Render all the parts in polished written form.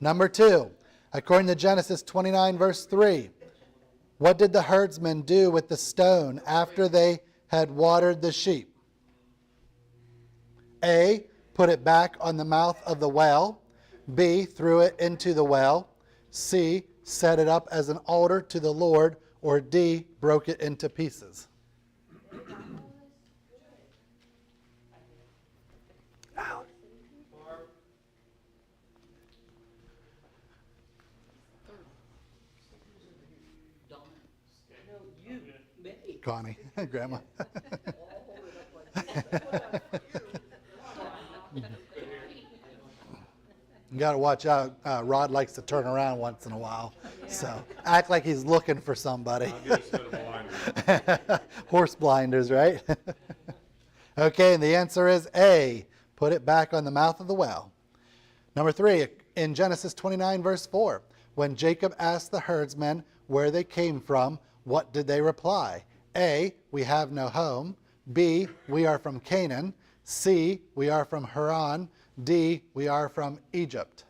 Number 2, according to Genesis 29, verse 3, what did the herdsmen do with the stone after they had watered the sheep? A, put it back on the mouth of the well. B, threw it into the well. C, set it up as an altar to the Lord. Or D, broke it into pieces. Ow. Connie, Grandma. You got to watch out. Rod likes to turn around once in a while. So act like he's looking for somebody. I'll get a set of blinders. Horse blinders, right? Okay, and the answer is A. Put it back on the mouth of the well. Number 3, in Genesis 29, verse 4, when Jacob asked the herdsmen where they came from, what did they reply? A, we have no home. B, we are from Canaan. C, we are from Haran. D, we are from Egypt.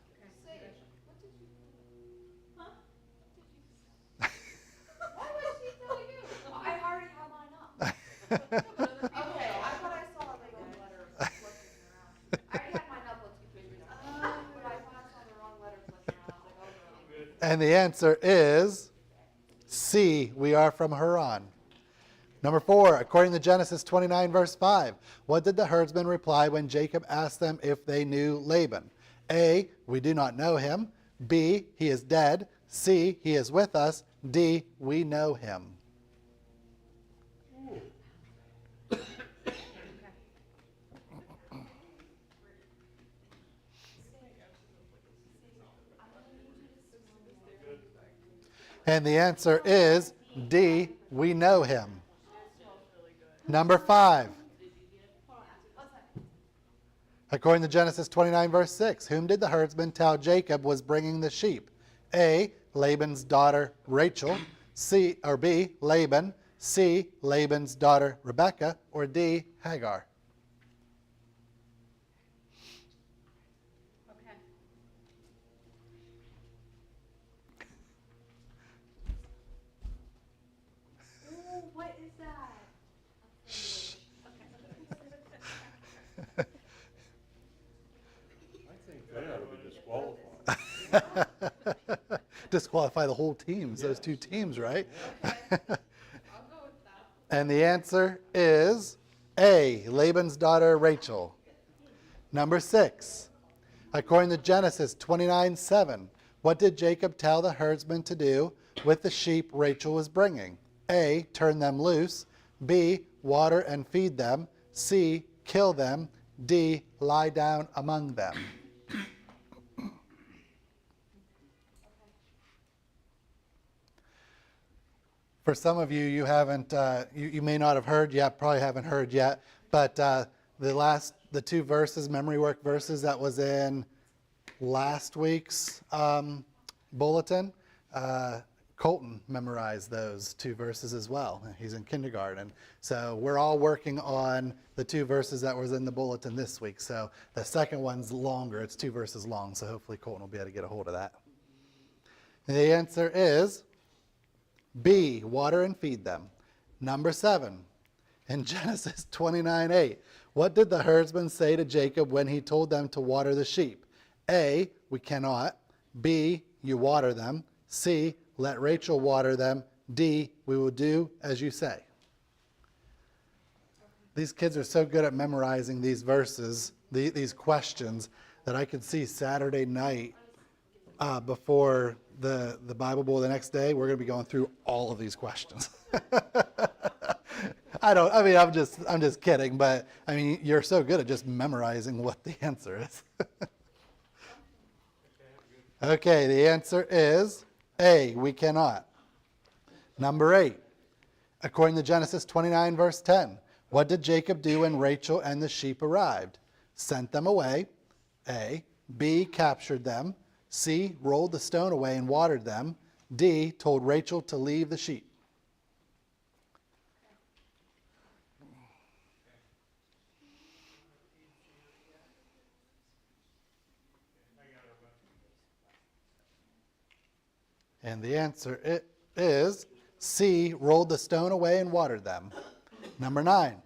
Why would she tell you? I already have mine up. Okay, I thought I saw like a letter flipping around. I already had mine up, let's get figured out. But I thought I saw the wrong letter flipping around. I was like, oh, And the answer is C, we are from Haran. Number 4, according to Genesis 29, verse 5, what did the herdsmen reply when Jacob asked them if they knew Laban? A, we do not know him. B, he is dead. C, he is with us. D, we know him. And the answer is D, we know him. Number 5. According to Genesis 29, verse 6, whom did the herdsman tell Jacob was bringing the sheep? A, Laban's daughter Rachel. C, or B, Laban. C, Laban's daughter Rebekah. Or D, Hagar. Okay. Ooh, what is that? I think that ought to be disqualified. Disqualify the whole teams, those two teams, right? I'll go with that. And the answer is A, Laban's daughter Rachel. Number 6, according to Genesis 29:7, what did Jacob tell the herdsmen to do with the sheep Rachel was bringing? A, turn them loose. B, water and feed them. C, kill them. D, lie down among them. For some of you, you haven't, you may not have heard yet, probably haven't heard yet, but the 2 verses, memory work verses that was in last week's bulletin, Colton memorized those 2 verses as well. He's in kindergarten. So we're all working on the 2 verses that was in the bulletin this week. So the second one's longer. It's 2 verses long. So hopefully Colton will be able to get a hold of that. And the answer is B, water and feed them. Number 7, in Genesis 29:8, what did the herdsman say to Jacob when he told them to water the sheep? A, we cannot. B, you water them. C, let Rachel water them. D, we will do as you say. These kids are so good at memorizing these verses, these questions, that I could see Saturday night before the Bible Bowl the next day, we're going to be going through all of these questions. I'm just kidding, but I mean, you're so good at just memorizing what the answer is. Okay, the answer is A, we cannot. Number 8, according to Genesis 29, verse 10, what did Jacob do when Rachel and the sheep arrived? Sent them away. A, B, captured them. C, rolled the stone away and watered them. D, told Rachel to leave the sheep. And the answer is C, rolled the stone away and watered them. Number 9.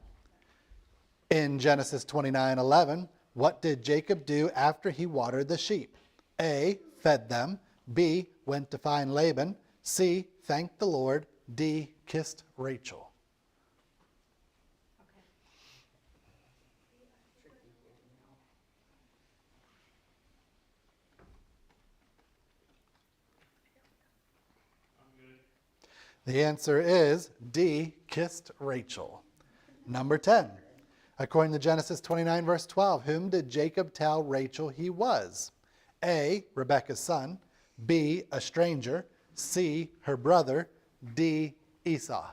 In Genesis 29:11, what did Jacob do after he watered the sheep? A, fed them. B, went to find Laban. C, thanked the Lord. D, kissed Rachel. The answer is D, kissed Rachel. Number 10. According to Genesis 29, verse 12, whom did Jacob tell Rachel he was? A, Rebekah's son. B, a stranger. C, her brother. D, Esau.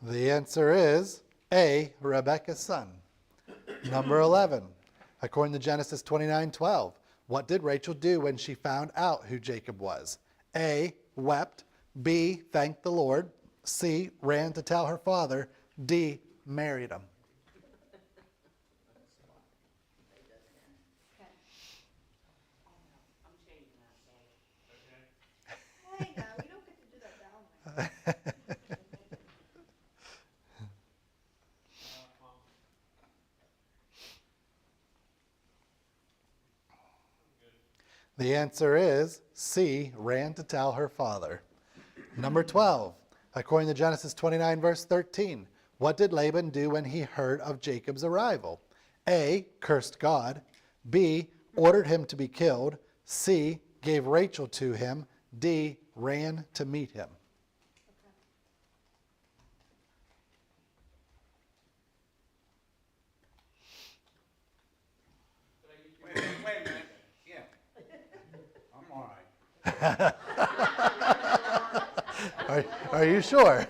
The answer is A, Rebekah's son. Number 11. According to Genesis 29:12, what did Rachel do when she found out who Jacob was? A, wept. B, thanked the Lord. C, ran to tell her father. D, married him. Hey, now, we don't get to do that down there. The answer is C, ran to tell her father. Number 12. According to Genesis 29, verse 13, what did Laban do when he heard of Jacob's arrival? A, cursed God. B, ordered him to be killed. C, gave Rachel to him. D, ran to meet him. Wait a minute. Yeah. I'm all right. Are you sure?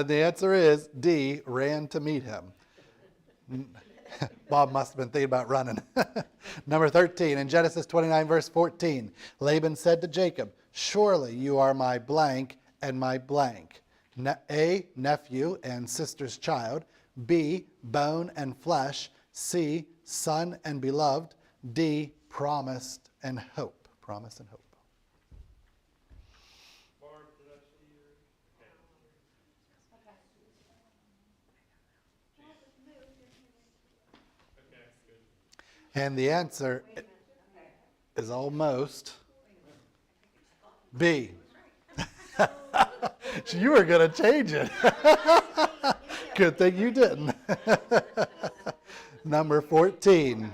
The answer is D, ran to meet him. Bob must have been thinking about running. Number 13, in Genesis 29, verse 14, Laban said to Jacob, surely you are my blank and my blank. A, nephew and sister's child. B, bone and flesh. C, son and beloved. D, promised and hope. Promise and hope. Barb, did I see your? Okay, good. And the answer is almost B. You were going to change it. Good thing you didn't. Number 14.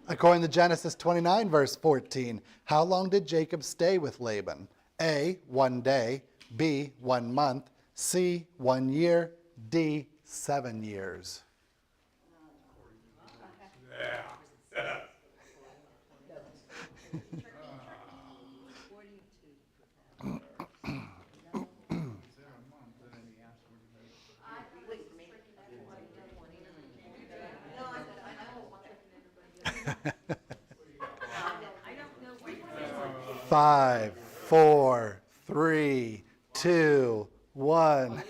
According to Genesis 29, verse 14, how long did Jacob stay with Laban? A, 1 day. B, 1 month. C, 1 year. D, 7 years. Five, four, three, two, one.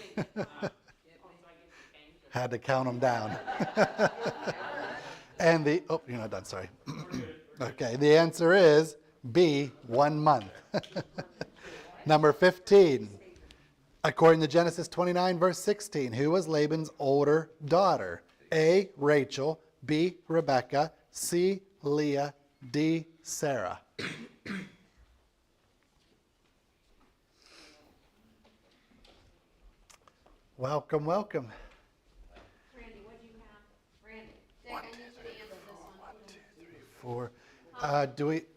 Had to count them down. And you're not done, sorry. Okay, the answer is B, 1 month. Number 15. According to Genesis 29, verse 16, who was Laban's older daughter? A, Rachel. B, Rebekah. C, Leah. D, Sarah. Welcome, welcome. Randy, what do you have? Randy, Dick, I need you to answer this one. 4.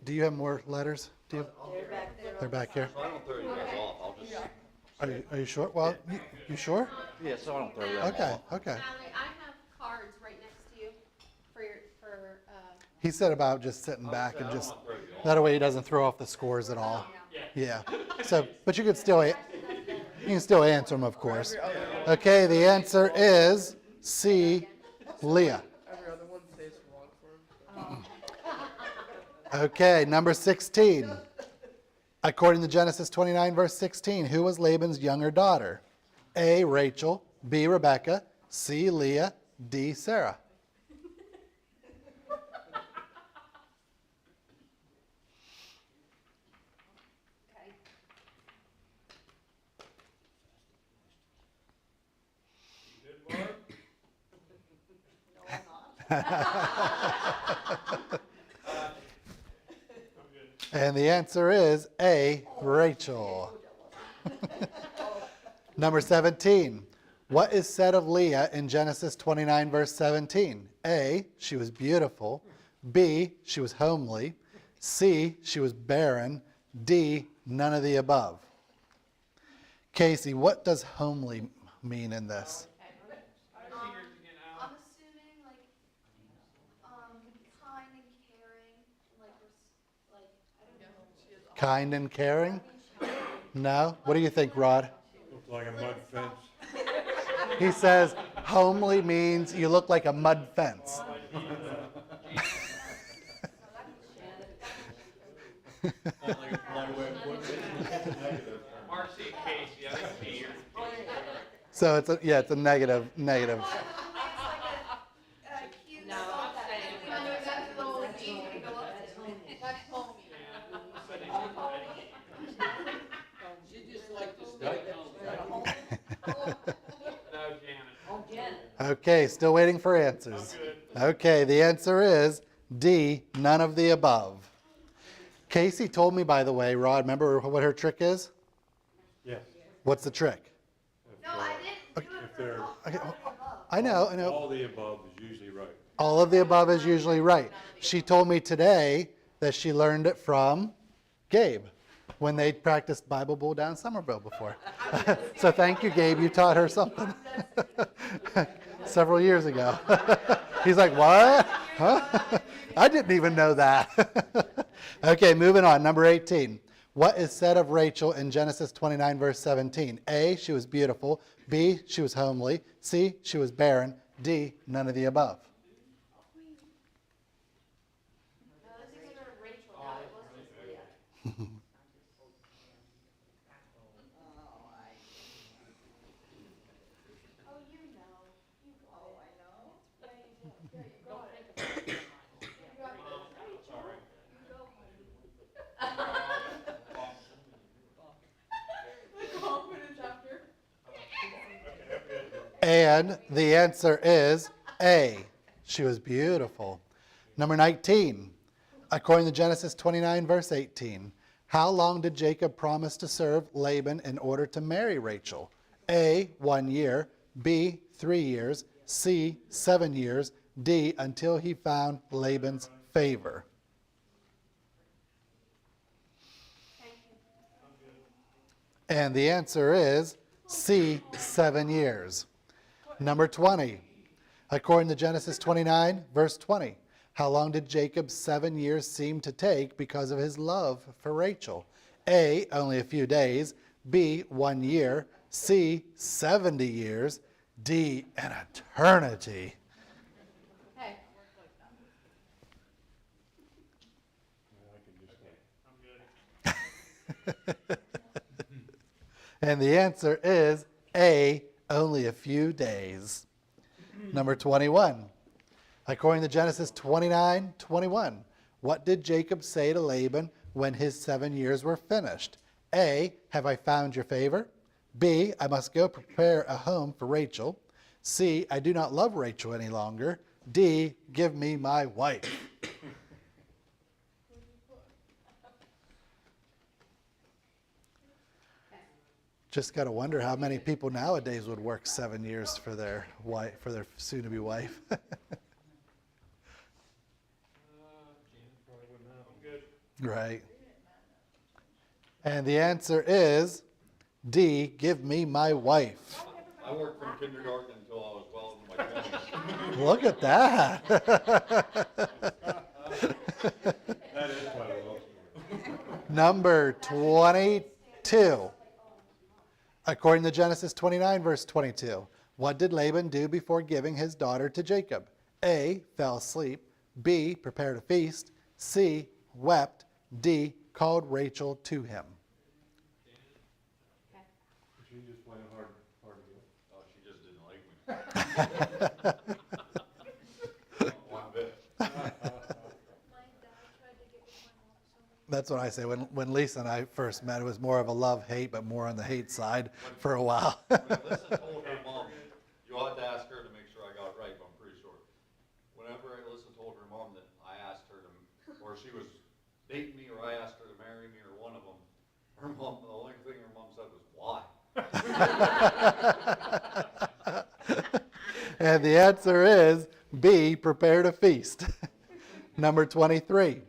Do you have more letters? Do you? They're back here. I don't throw you guys off. I'll just. Are you sure? Well, you sure? Yeah, so I don't throw you Okay, off. okay. Natalie, I have cards right next to you He said about just sitting back and just, that way he doesn't throw off the scores at all. Yeah. So, but you can still answer them, of course. Okay, the answer is C, Leah. Every other one stays wrong for him. Okay, number 16. According to Genesis 29, verse 16, who was Laban's younger daughter? A, Rachel, B, Rebekah, C, Leah, D, Sarah. Okay. Good, Barb? I'm good. And the answer is A, Rachel. Number 17. What is said of Leah in Genesis 29, verse 17? A, she was beautiful. B, she was homely. C, she was barren. D, none of the above. Casey, what does homely mean in this? I'm assuming like, kind and caring, I don't know. Kind and caring? No? What do you think, Rod? Looks like a mud fence. He says homely means you look like a mud fence. Marcy and Casey, I think she hears. So it's a negative. A cute stuff that everybody knows that's the little jeans we go up to. That's homey. No, Janet. Okay, still waiting for answers. Okay, the answer is D, none of the above. Casey told me, by the way, Rod, remember what her trick is? Yes. What's the trick? No, I didn't do it If for they're all Okay, of the above. I know. all the above is usually right. All of the above is usually right. She told me today that she learned it from Gabe when they practiced Bible Bowl down in Somerville before. So thank you, Gabe. You taught her something several years ago. He's like, what? Huh? I didn't even know that. Okay, moving on. Number 18. What is said of Rachel in Genesis 29, verse 17? A, she was beautiful. B, she was homely. C, she was barren. D, none of the above. No, this is for Rachel, no, it was just Leah. Oh, you know. You got it. I know. Yeah, you did. Yeah, you got it. You got it. Rachel, you go, honey. The confidence after. And the answer is A. She was beautiful. Number 19. According to Genesis 29, verse 18, how long did Jacob promise to serve Laban in order to marry Rachel? A, 1 year. B, 3 years. C, 7 years. D, until he found Laban's favor. And the answer is C, 7 years. Number 20. According to Genesis 29, verse 20, how long did Jacob's 7 years seem to take because of his love for Rachel? A, only a few days. B, 1 year. C, 70 years. D, an eternity. Hey, I'm good. And the answer is A, only a few days. Number 21. According to Genesis 29:21, what did Jacob say to Laban when his 7 years were finished? A, have I found your favor? B, I must go prepare a home for Rachel. C, I do not love Rachel any longer. D, give me my wife. Just got to wonder how many people nowadays would work 7 years for their wife, for their soon-to-be wife. Janet probably wouldn't have. I'm good. Right. And the answer is D, give me my wife. I worked from kindergarten until I was well into my 20s. Look at that. That is quite a love story. Number 22. According to Genesis 29, verse 22, what did Laban do before giving his daughter to Jacob? A, fell asleep. B, prepared a feast. C, wept. D, called Rachel to him. She just playing hard to get. Oh, she just didn't like me. Not one bit. My dad tried to get with my mom so many. That's what I say. When Lisa and I first met, it was more of a love-hate, but more on the hate side for a while. When Alyssa told her mom, you ought to ask her to make sure I got it right, but I'm pretty sure. Whenever Alyssa told her mom that I asked her to, or she was dating me, or I asked her to marry me, or one of them, her mom, the only thing her mom said was, why? And the answer is B, prepared a feast. Number 23.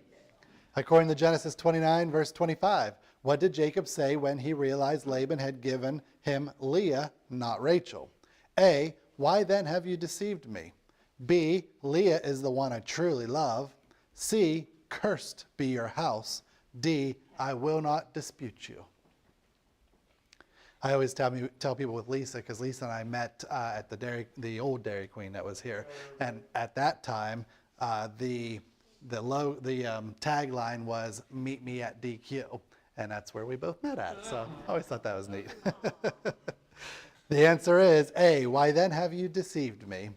According to Genesis 29, verse 25, what did Jacob say when he realized Laban had given him Leah, not Rachel? A, why then have you deceived me? B, Leah is the one I truly love. C, cursed be your house. D, I will not dispute you. I always tell people with Lisa, because Lisa and I met at the old Dairy Queen that was here, and at that time, the tagline was "Meet me at DQ," and that's where we both met at. So I always thought that was neat. The answer is A. Why then have you deceived me?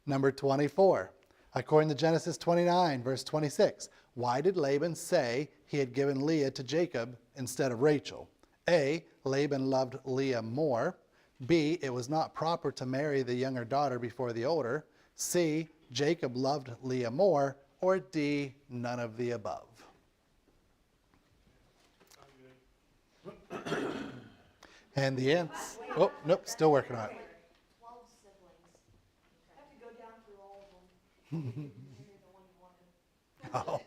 Number 24. According to Genesis 29, verse 26, why did Laban say he had given Leah to Jacob instead of Rachel? A, Laban loved Leah more. B, it was not proper to marry the younger daughter before the older. C, Jacob loved Leah more. Or D, none of the above. And the answer, oh, nope, still working on it. 12 siblings. I have to go down through all of them. Marry the one you wanted. Oh.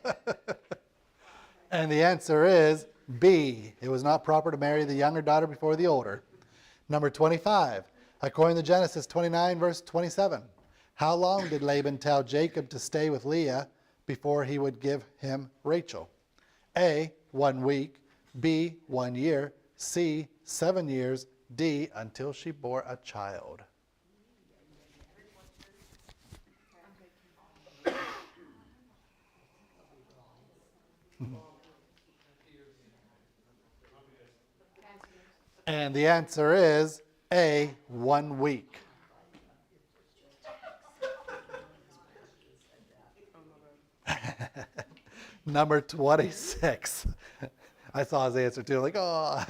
And the answer is B. It was not proper to marry the younger daughter before the older. Number 25. According to Genesis 29, verse 27. How long did Laban tell Jacob to stay with Leah before he would give him Rachel? A, 1 week. B, 1 year. C, 7 years. D, until she bore a child. And the answer is A, 1 week. Number 26. I saw his answer too, like, oh.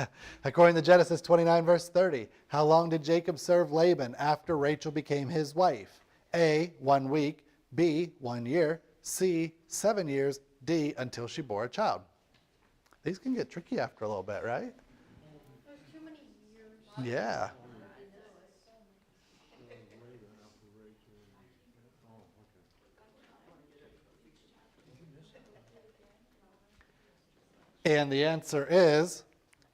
According to Genesis 29, verse 30, how long did Jacob serve Laban after Rachel became his wife? A, 1 week. B, 1 year. C, 7 years. D, until she bore a child. These can get tricky after a little bit, right? There's too many years. Yeah. And the answer is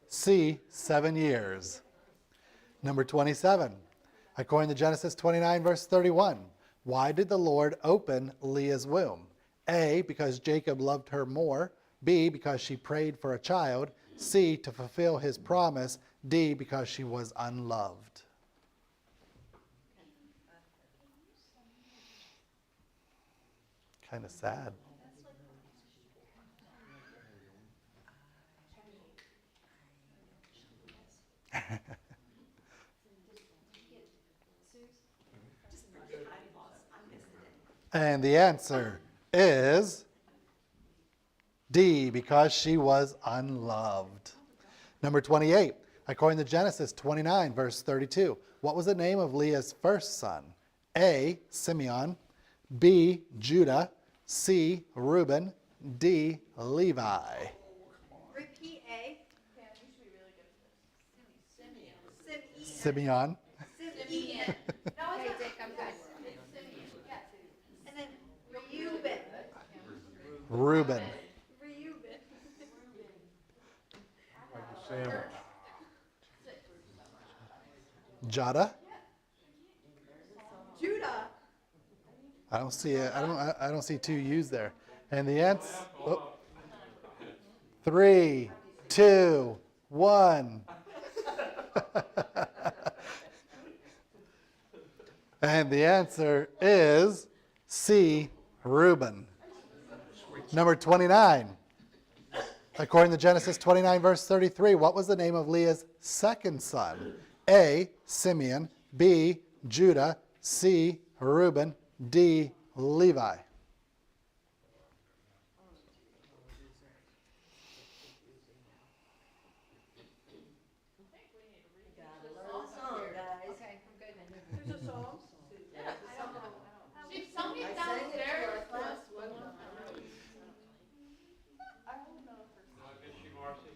C, 7 years. Number 27. According to Genesis 29, verse 31, why did the Lord open Leah's womb? A, because Jacob loved her more. B, because she prayed for a child. C, to fulfill his promise. D, because she was unloved. Kind of sad. And the answer is D, because she was unloved. Number 28, according to Genesis 29, verse 32, what was the name of Leah's first son? A, Simeon. B, Judah. C, Reuben. D, Levi. Repeat A. Yeah, you should be really good at this. Simeon. Simeon. No, Hey, it's Dick, I'm good. Simeon. Yeah. And then Reuben. Reuben. Reuben. Like a sandwich. Jada. Judah. I don't see it. I don't see two U's there. And the answer. Oh. 3, 2, 1. And the answer is C, Reuben. Number 29. According to Genesis 29, verse 33, what was the name of Leah's second son? A, Simeon, B, Judah, C, Reuben, D, Levi. Okay, I'm good. There's a song? She, somebody's I sang it downstairs. for us last one. I don't know if there's. Is she Marcy?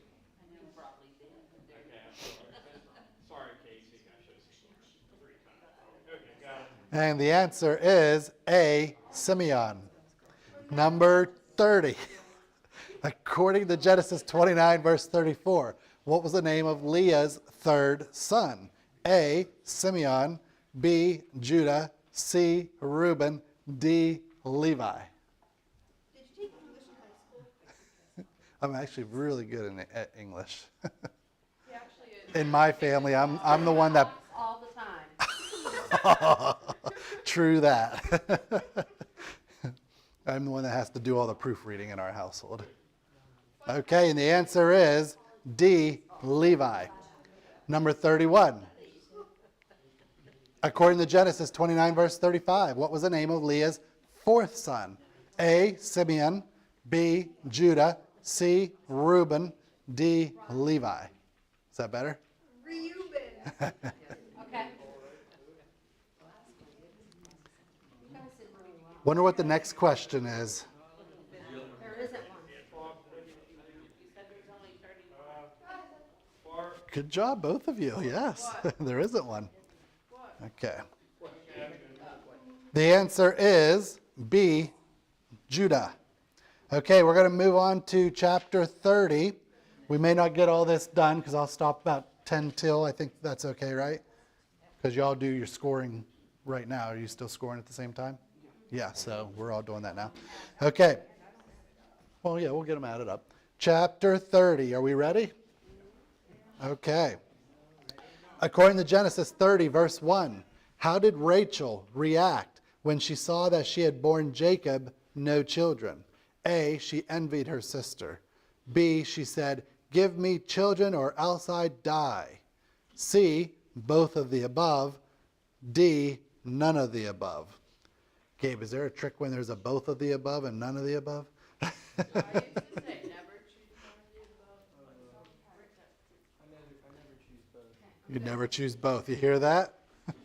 Okay, I'm sorry. Sorry, Casey, I should have seen her 3 times. Okay, got it. And the answer is A, Simeon. Number 30. According to Genesis 29, verse 34, what was the name of Leah's third son? A, Simeon, B, Judah, C, Reuben, D, Levi. Did you take English in high school? I'm actually really good at English. He actually is. In my family, I'm the one that. All the time. True that. I'm the one that has to do all the proofreading in our household. Okay, and the answer is D, Levi. Number 31. According to Genesis 29, verse 35, what was the name of Leah's fourth son? A, Simeon, B, Judah, C, Reuben, D, Levi. Is that better? Reuben. Okay. You guys did really well. Wonder what the next question is. There isn't one. Good job, both of you. Yes, there isn't one. Okay. The answer is B, Judah. Okay, we're going to move on to chapter 30. We may not get all this done because I'll stop about 10 till. I think that's okay, right? Because y'all do your scoring right now. Are you still scoring at the same time? Yeah, so we're all doing that now. Okay. Well, yeah, we'll get them added up. Chapter 30. Are we ready? Okay. According to Genesis 30, verse 1, how did Rachel react when she saw that she had borne Jacob no children? A, she envied her sister. B, she said, give me children or else I die. C, both of the above. D, none of the above. Gabe, is there a trick when there's a both of the above and none of the above? I used to say, never choose one of the above. I never choose both. You never choose both. You hear that? Allie?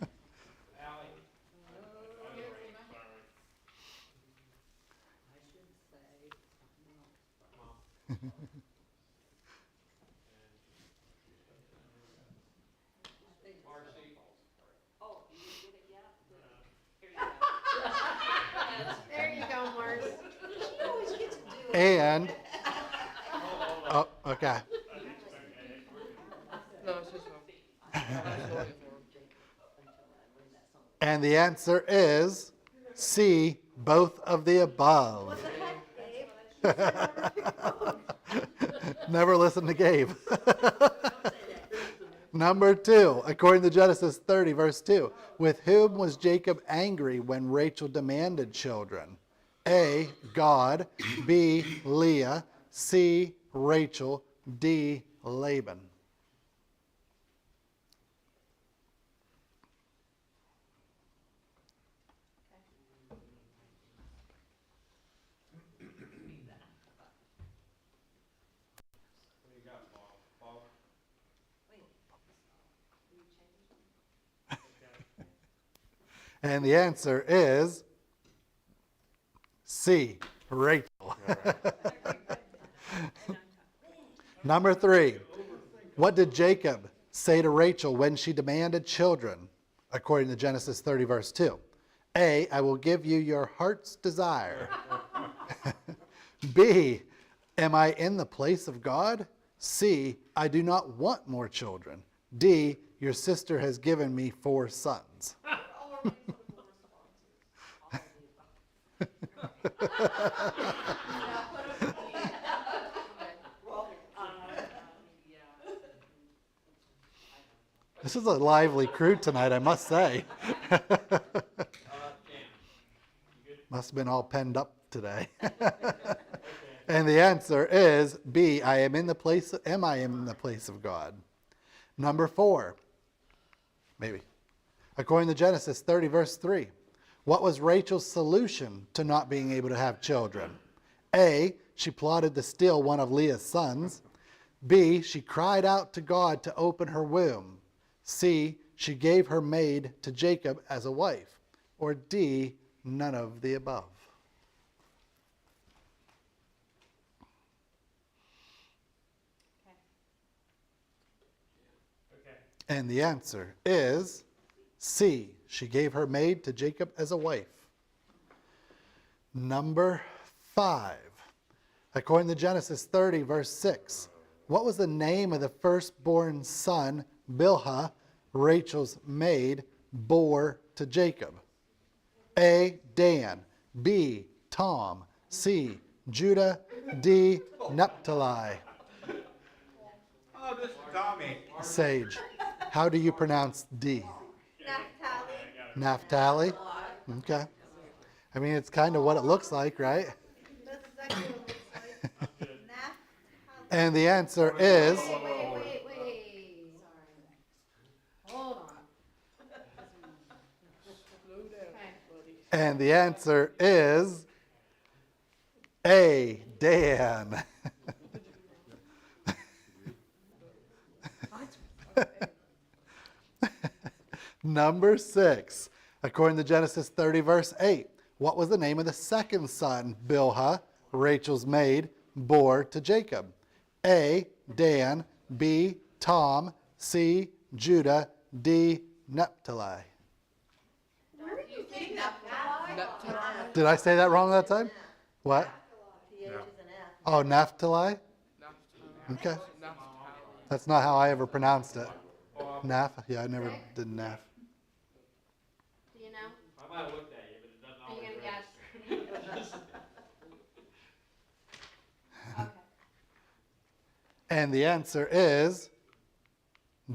There you go, Mark. She always gets to do it. And, oh, okay. No, it's just And the answer is C, both of the above. Never listen to Gabe. Number 2, according to Genesis 30, verse 2, with whom was Jacob angry when Rachel demanded children? A, God, B, Leah, C, Rachel, D, Laban. What do you got, Bob? Bob? And the answer is C, Rachel. Number 3, what did Jacob say to Rachel when she demanded children, according to Genesis 30, verse 2? A, I will give you your heart's desire. B, am I in the place of God? C, I do not want more children. D, your sister has given me 4 sons. This is a lively crew tonight, I must say. Jan, you good? Must have been all penned up today. Okay. And the answer is B, am I in the place of God? Number 4, maybe. According to Genesis 30, verse 3, what was Rachel's solution to not being able to have children? A, she plotted to steal one of Leah's sons. B, she cried out to God to open her womb. C, she gave her maid to Jacob as a wife. Or D, none of the above. Okay. And the answer is C, she gave her maid to Jacob as a wife. Number 5, according to Genesis 30, verse 6, what was the name of the firstborn son Bilhah, Rachel's maid, bore to Jacob? A, Dan. B, Tom. C, Judah. D, Naphtali. Oh, this is Tommy. Sage, how do you pronounce D? Naphtali. Naphtali? Okay. I mean, it's kind of what it looks like, right? That's exactly what it looks like. Naphtali. And the answer is Wait. Sorry. Hold on. Slow down, buddy. And the answer is A, Dan. Number 6, according to Genesis 30, verse 8, what was the name of the second son Bilhah, Rachel's maid, bore to Jacob? A, Dan. B, Tom. C, Judah. D, Naphtali. Where did you say Naphtali? Did I say that wrong that time? What? The H is an F. Oh, Naphtali? Okay. That's not how I ever pronounced it. Naf? Yeah, I never did Naf. Do you know? I might have looked at you, but it doesn't Are you always gonna register. guess? Okay. And the answer is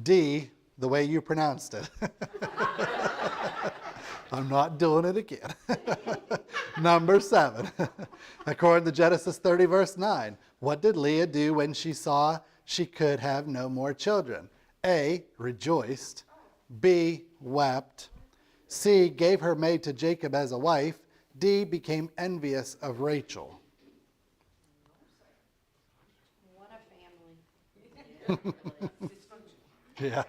D, the way you pronounced it. I'm not doing it again. Number 7, according to Genesis 30, verse 9, what did Leah do when she saw she could have no more children? A, rejoiced. B, wept. C, gave her maid to Jacob as a wife. D, became envious of Rachel. What a family. Yeah.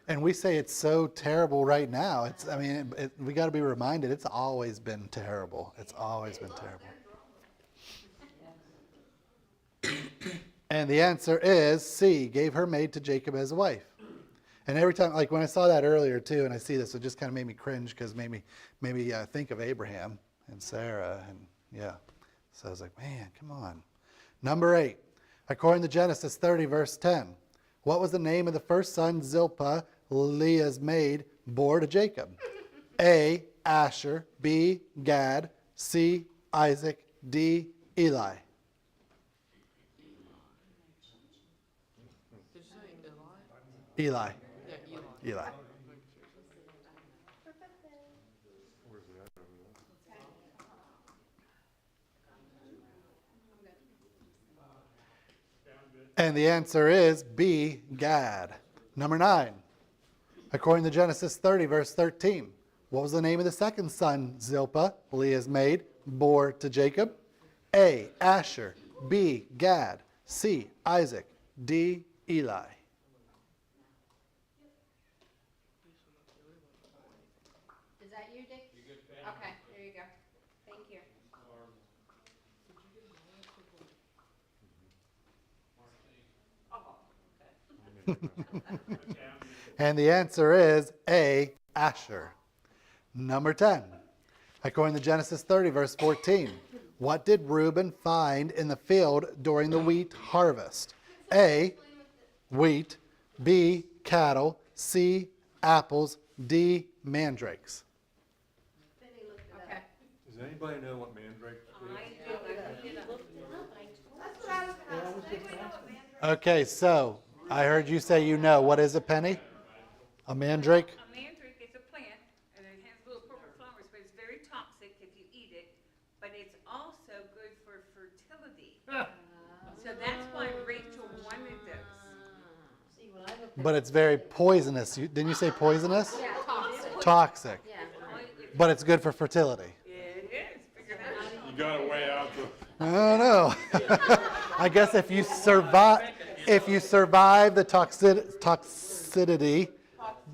And we say it's so terrible right now. I mean, we got to be reminded it's always been terrible. It's always been terrible. And the answer is C, gave her maid to Jacob as a wife. And every time, like when I saw that earlier too, and I see this, it just kind of made me cringe because maybe think of Abraham and Sarah, and yeah. So I was like, man, come on. Number 8, according to Genesis 30, verse 10, what was the name of the first son Zilpah, Leah's maid, bore to Jacob? A, Asher. B, Gad. C, Isaac. D, Eli. Did you say Eli? Eli. Yeah, Eli. Eli. And the answer is B, Gad. Number 9, according to Genesis 30, verse 13, what was the name of the second son Zilpah, Leah's maid, bore to Jacob? A, Asher. B, Gad. C, Isaac. D, Eli. Is that you, Dick? Okay, there you go. Thank you. And the answer is A, Asher. Number 10, according to Genesis 30, verse 14, what did Reuben find in the field during the wheat harvest? A, wheat. B, cattle. C, apples. D, mandrakes. Okay. Does anybody know what mandrake is? That's what I was gonna ask. Does anybody know what mandrake? Okay, so I heard you say you know. What is a penny? A mandrake? A mandrake but it's also good for fertility. So that's why Rachel wanted those. See, when I looked at But it's very poisonous. Didn't you say poisonous? Yeah, toxic. Toxic. Yeah. But it's good for fertility. It is, figured out. You gotta weigh out the, I don't know. I guess if you survive the toxicity,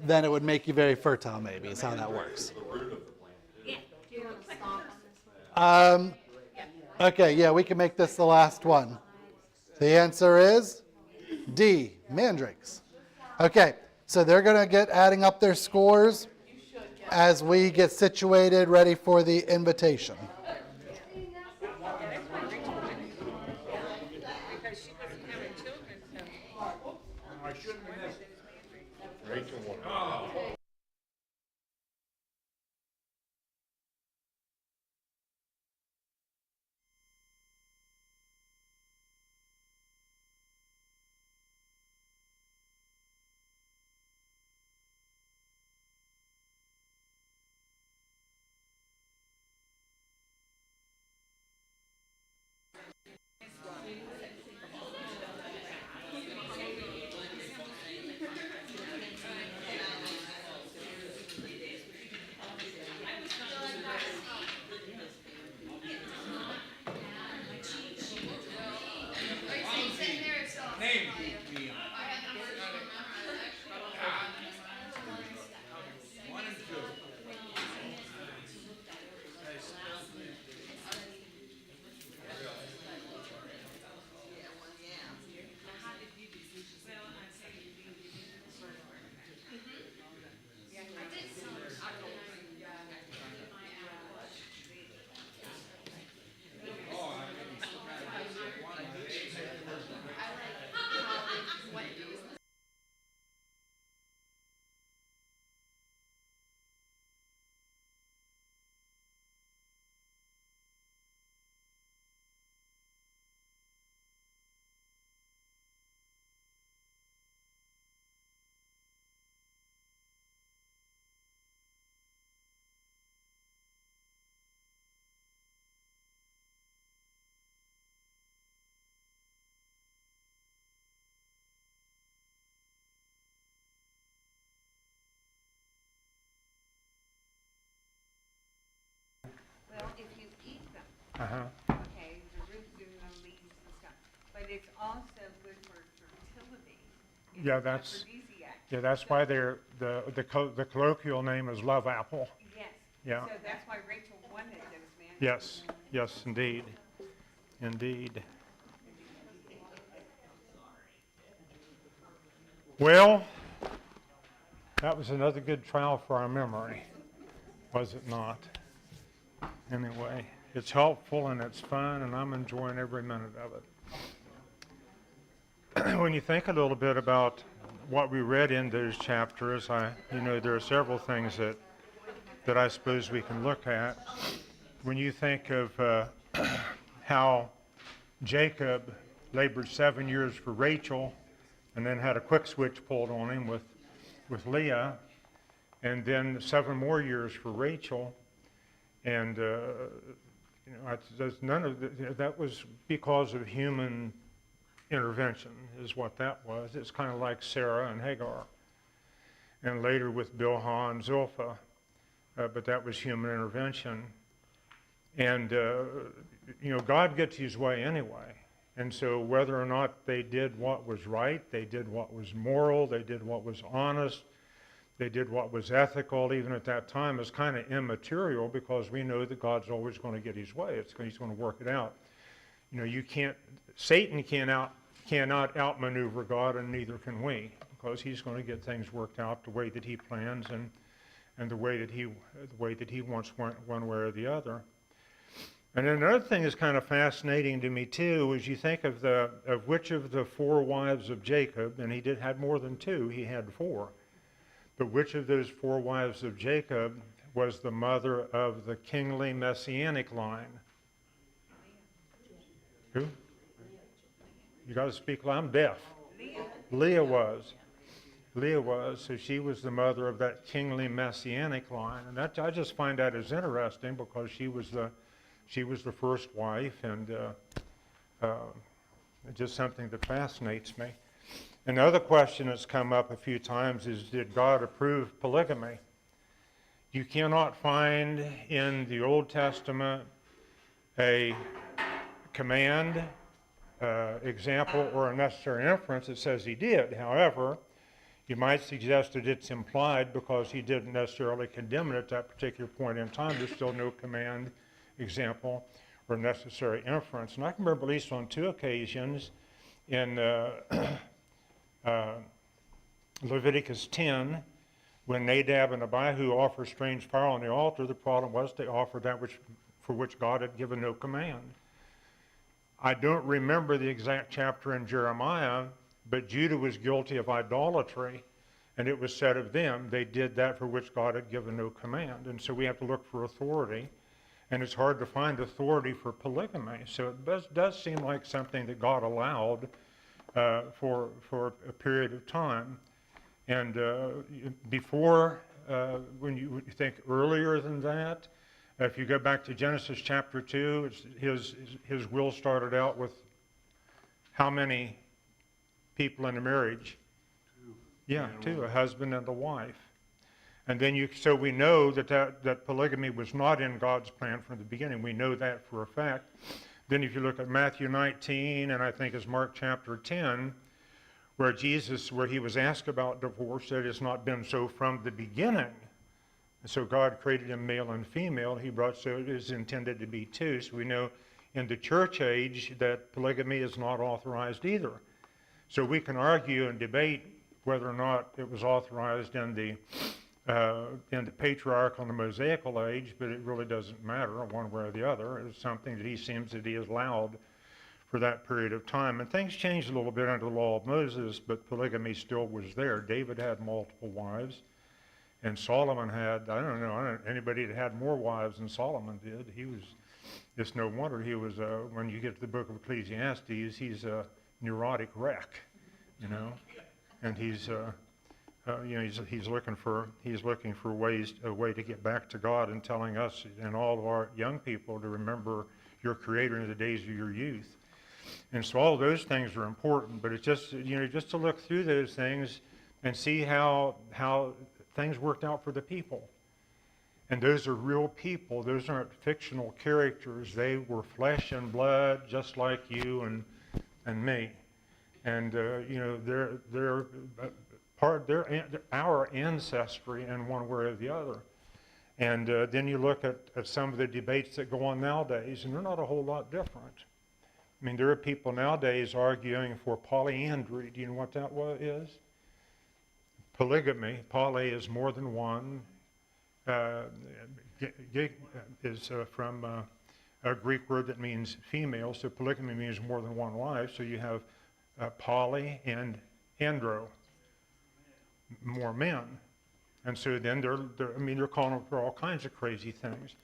then it would make you very fertile. Maybe is how that works. Yeah. Do you want to stop on this one? Okay, yeah, we can make this the last one. The answer is D, mandrakes. Okay, so they're going to get adding up their scores as we get situated, ready for the invitation. Because she wasn't having children, so. Rachel won. Well, if you eat them, Uh-huh. okay, the roots and the leaves and stuff, but it's also good for fertility. It's Yeah, an that's- aphrodisiac. Yeah, that's why the colloquial name is love apple. Yes. Yeah. So that's why Rachel wanted those, man. Yes, yes, indeed. Indeed. Well, that was another good trial for our memory, was it not? Anyway, it's helpful and it's fun, and I'm enjoying every minute of it. When you think a little bit about what we read in those chapters, there are several things that I suppose we can look at. When you think of how Jacob labored 7 years for Rachel and then had a quick switch pulled on him with Leah, and then 7 more years for Rachel, and there's none of that was because of human intervention, is what that was. It's kind of like Sarah and Hagar, and later with Bilhah and Zilpah, but that was human intervention. And God gets his way anyway. And so whether or not they did what was right, they did what was moral, they did what was honest, they did what was ethical, even at that time, is kind of immaterial, because we know that God's always going to get his way. He's going to work it out. Satan cannot outmaneuver God, and neither can we, because he's going to get things worked out the way that he plans and the way that he wants one way or the other. And then another thing that's kind of fascinating to me too is you think of which of the 4 wives of Jacob, and he had more than 2, he had 4. But which of those 4 wives of Jacob was the mother of the kingly messianic line? Who? You got to speak loud. I'm deaf. Leah was. So she was the mother of that kingly messianic line. And I just find that as interesting, because she was the she was the first wife, and just something that fascinates me. Another question that's come up a few times is, did God approve polygamy? You cannot find in the Old Testament a command, example, or a necessary inference that says he did. However, you might suggest that it's implied because he didn't necessarily condemn it at that particular point in time. There's still no command, example, or necessary inference. And I can remember at least on 2 occasions in Leviticus 10, when Nadab and Abihu offered strange fire on the altar, the problem was they offered that for which God had given no command. I don't remember the exact chapter in Jeremiah, but Judah was guilty of idolatry, and it was said of them, they did that for which God had given no command. And so we have to look for authority, and it's hard to find authority for polygamy. So it does seem like something that God allowed for a period of time. And before, when you think earlier than that, if you go back to Genesis chapter 2, his will started out with how many people in a marriage? 2. Yeah, 2, a husband and a wife. And then so we know that polygamy was not in God's plan from the beginning. We know that for a fact. Then if you look at Matthew 19, and I think it's Mark chapter 10, where he was asked about divorce, said it's not been so from the beginning. And so God created him male and female. He brought, so it is intended to be 2. So we know in the church age that polygamy is not authorized either. So we can argue and debate whether or not it was authorized in the patriarchal and the Mosaical age, but it really doesn't matter one way or the other. It's something that he has allowed for that period of time. And things changed a little bit under the law of Moses, but polygamy still was there. David had multiple wives, and Solomon had, I don't know anybody that had more wives than Solomon did. It's no wonder he was, when you get to the book of Ecclesiastes, he's a neurotic wreck, and he's looking for a way to get back to God, and telling us and all of our young people to remember your Creator in the days of your youth. And so all those things are important, but it's just, just to look through those things and see how things worked out for the people. And those are real people. Those aren't fictional characters. They were flesh and blood, just like you and me. And they're our ancestry in one way or the other. And then you look at some of the debates that go on nowadays, and they're not a whole lot different. I mean, there are people nowadays arguing for polyandry. Do you know what that is? Polygamy. Poly is more than one. Is from a Greek word that means female, so polygamy means more than one wife. So you have poly and andro, more men. And so then they're calling for all kinds of crazy things.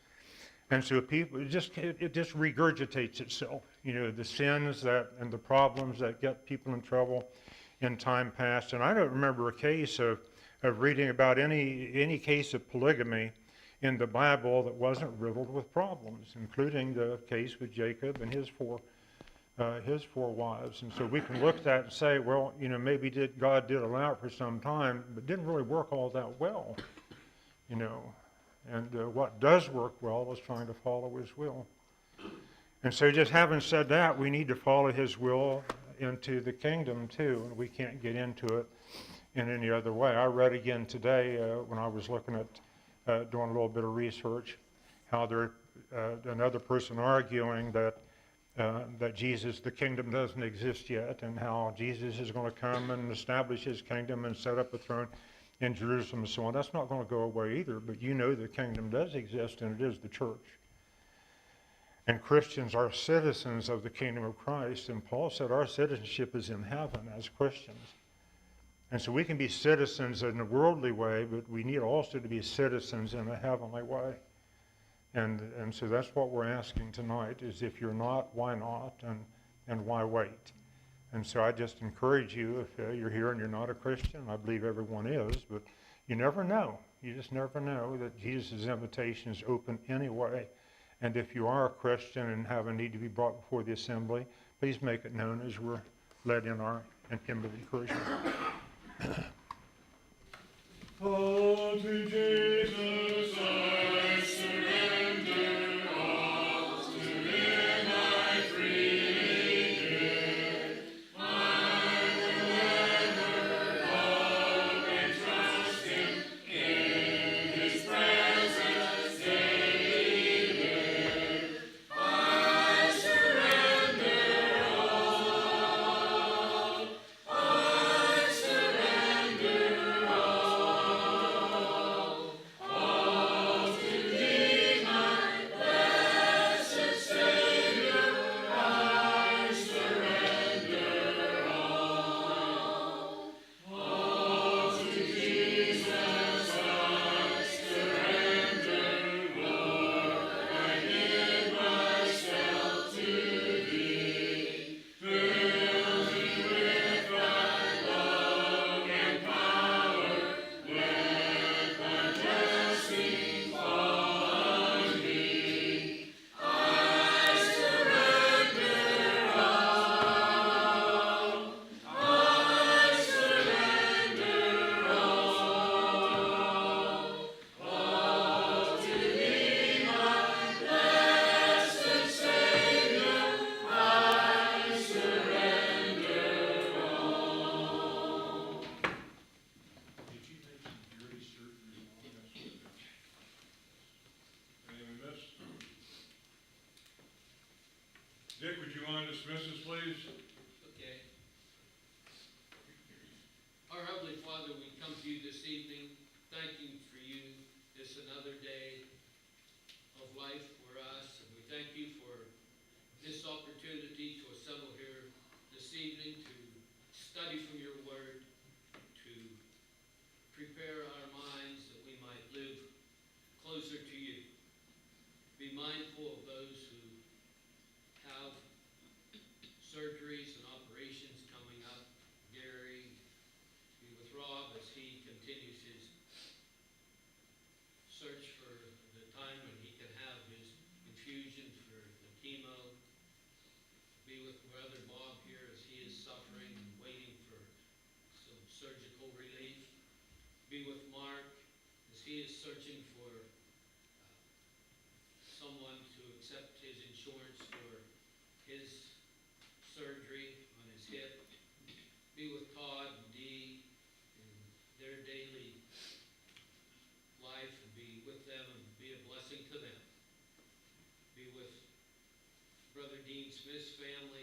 And so people, it just regurgitates itself. The sins and the problems that get people in trouble in time past. And I don't remember a case of reading about any case of polygamy in the Bible that wasn't riddled with problems, including the case with Jacob and his four wives. And so we can look at that and say, well, maybe God did allow it for some time, but didn't really work all that well, And what does work well is trying to follow his will. And so just having said that, we need to follow his will into the kingdom too, and we can't get into it in any other way. I read again today when I was looking at doing a little bit of research, how another person arguing that Jesus, the kingdom doesn't exist yet, and how Jesus is going to come and establish his kingdom and set up a throne in Jerusalem and so on. That's not going to go away either, but the kingdom does exist, and it is the church. And Christians are citizens of the kingdom of Christ, and Paul said our citizenship is in heaven as Christians. And so we can be citizens in a worldly way, but we need also to be citizens in a heavenly way. And so that's what we're asking tonight, is if you're not, why not, and why wait? And so I just encourage you, if you're here and you're not a Christian, I believe everyone is, but you never know. You just never know that Jesus' invitation is open anyway, And if you are a Christian and have a need to be brought before the assembly, please make it known as we're led in our and Kimberly encouragement. Oh, to Jesus I surrender all, to Him I freely give. I will ever hope and trust Him, in His presence daily live. I surrender all, I surrender all to Thee, my blessed Savior. I surrender all to Jesus. I surrender, Lord. I give myself to Thee. Fill me with Thy love and power. Let Thy blessing fall on me. I surrender all. I surrender all to Thee, my blessed Savior. I surrender all. Did you make some jury surgery on yesterday? Anything we missed? Dick, would you mind dismiss us, please? Okay. Our Heavenly Father, we come to you this evening, thanking for you this another day of life for us. And we thank you for this opportunity to assemble here this evening to study from your word, to prepare our minds that we might live closer to you. Be mindful of those who have surgeries and operations coming up. Gary, be with Rob as he continues his search for the time when he can have his infusion for the chemo. Be with Brother Bob here as he is suffering and waiting for some surgical relief. Be with Mark as he is searching for someone to accept his insurance for his surgery on his hip. Be with Todd and Dee in their daily life, and be with them and be a blessing to them. Be with Brother Dean Smith's family